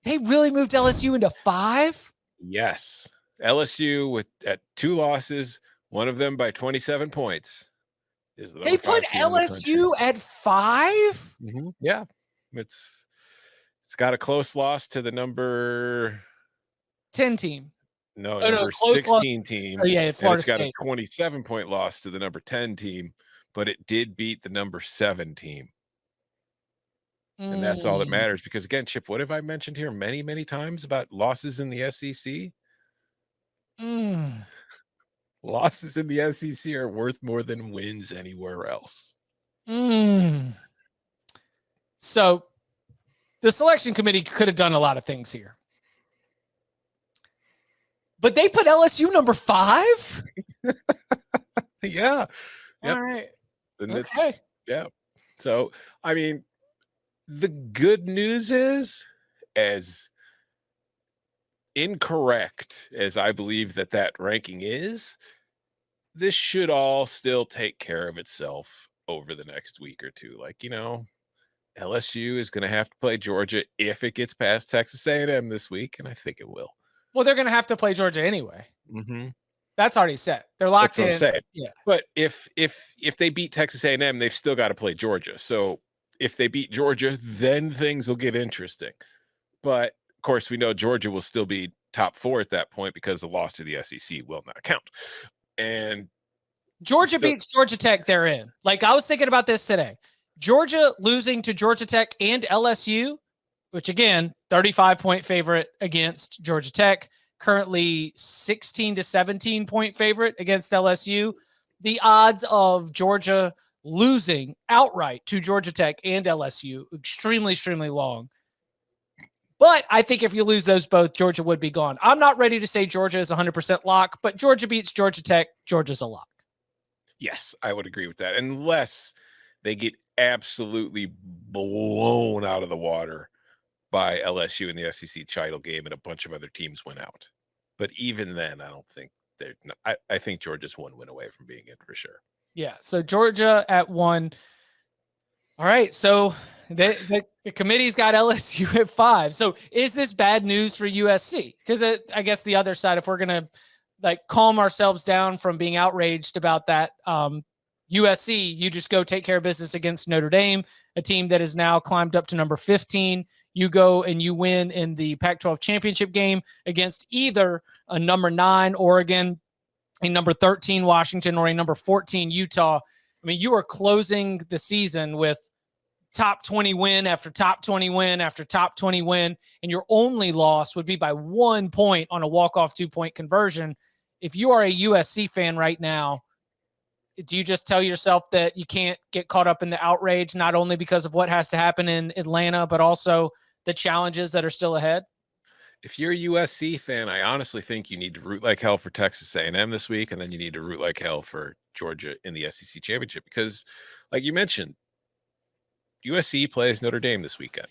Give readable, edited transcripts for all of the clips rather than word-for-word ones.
They really moved LSU into 5? Yes. LSU at 2 losses, one of them by 27 points, is the They number put 5 team in the country. LSU at 5? Yeah. It's got a close loss to the number 10 team. Oh, no, number close loss. 16 Oh, team, yeah, and Florida it's got a State. 27-point loss to the number 10 team, but it did beat the number 7 team. And that's all that Mm. matters because, again, Chip, what have I mentioned here many, many times about losses in the SEC? Mm. Losses in the SEC are worth more than wins anywhere else. Mm. So the selection committee could have done a lot of things here. But they put LSU number 5? Yeah. All Yep. right. And Okay. yeah. So, I mean, the good news is, as incorrect as I believe that ranking is, this should all still take care of itself over the next week or two. Like, LSU is going to have to play Georgia if it gets past Texas A&M this week, and I think it will. Well, they're going to have to play Georgia anyway. Mm-hmm. That's already set. They're locked That's what in. I'm saying. Yeah. But if they beat Texas A&M, they've still got to play Georgia. So if they beat Georgia, then things will get interesting. But of course, we know Georgia will still be top 4 at that point because the loss to the SEC will not count. And Georgia beats Georgia Tech, they're in. Like, I was thinking about this today. Georgia losing to Georgia Tech and LSU, which again, 35-point favorite against Georgia Tech, currently 16 to 17-point favorite against LSU. The odds of Georgia losing outright to Georgia Tech and LSU, extremely, extremely long. But I think if you lose those both, Georgia would be gone. I'm not ready to say Georgia is 100% lock, but Georgia beats Georgia Tech. Georgia's a lock. Yes, I would agree with that. Unless they get absolutely blown out of the water by LSU in the SEC title game and a bunch of other teams went out. But even then, I don't think I think Georgia's 1 win away from being in for sure. Yeah. So Georgia at 1. All right. So the committee's got LSU at 5. So is this bad news for USC? Because I guess the other side, if we're going to calm ourselves down from being outraged about that, USC, you just go take care of business against Notre Dame, a team that has now climbed up to number 15. You go and you win in the Pac-12 championship game against either a number 9 Oregon, a number 13 Washington, or a number 14 Utah. I mean, you are closing the season with top 20 win after top 20 win after top 20 win, and your only loss would be by 1 point on a walk-off 2-point conversion. If you are a USC fan right now, do you just tell yourself that you can't get caught up in the outrage, not only because of what has to happen in Atlanta, but also the challenges that are still ahead? If you're a USC fan, I honestly think you need to root like hell for Texas A&M this week, and then you need to root like hell for Georgia in the SEC championship because, like you mentioned, USC plays Notre Dame this weekend.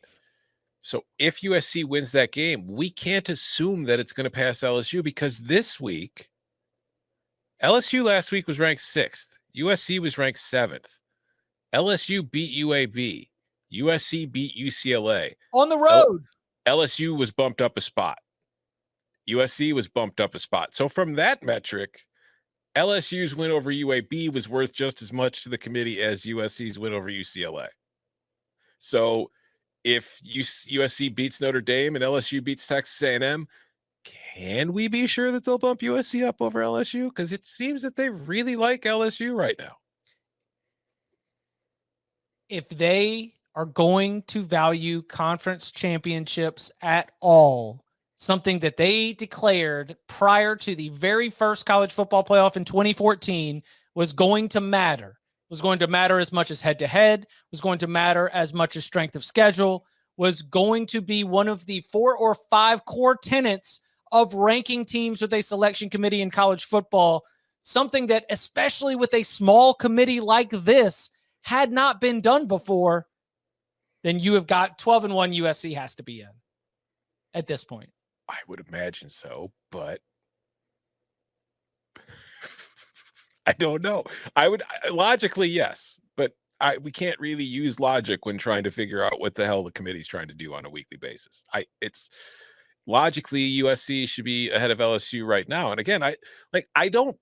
So if USC wins that game, we can't assume that it's going to pass LSU because this week, LSU last week was ranked 6th. USC was ranked 7th. LSU beat UAB. USC beat UCLA. On the road. LSU was bumped up a spot. USC was bumped up a spot. So from that metric, LSU's win over UAB was worth just as much to the committee as USC's win over UCLA. So if USC beats Notre Dame and LSU beats Texas A&M, can we be sure that they'll bump USC up over LSU? Because it seems that they really like LSU right now. If they are going to value conference championships at all, something that they declared prior to the very first college football playoff in 2014 was going to matter as much as head-to-head, was going to matter as much as strength of schedule, was going to be one of the 4 or 5 core tenets of ranking teams with a selection committee in college football, something that, especially with a small committee like this, had not been done before, then you have got 12-1 USC has to be in at this point. I would imagine so, but I don't know. I would logically, yes, but we can't really use logic when trying to figure out what the hell the committee's trying to do on a weekly basis. It's logically USC should be ahead of LSU right now. And again, I don't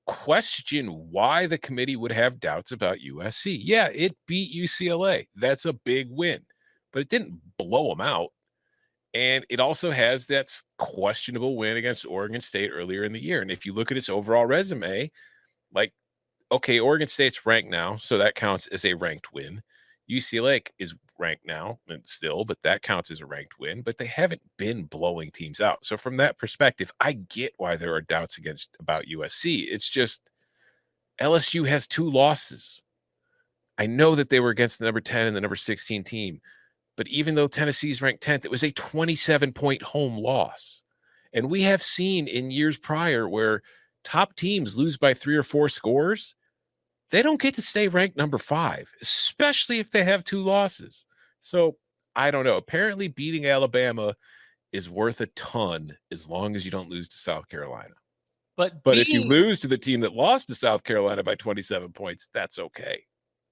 question why the committee would have doubts about USC. Yeah, it beat UCLA. That's a big win, but it didn't blow them out. And it also has that questionable win against Oregon State earlier in the year. And if you look at its overall resume, like, okay, Oregon State's ranked now, so that counts as a ranked win. UCLA is ranked now and still, but that counts as a ranked win. But they haven't been blowing teams out. So from that perspective, I get why there are doubts about USC. It's just LSU has 2 losses. I know that they were against the number 10 and the number 16 team, but even though Tennessee's ranked 10th, it was a 27-point home loss. And we have seen in years prior where top teams lose by 3 or 4 scores, they don't get to stay ranked number 5, especially if they have 2 losses. So I don't know. Apparently beating Alabama is worth a ton as long as you don't lose to South Carolina. But if you lose to the team that lost to South Carolina by 27 points, that's okay.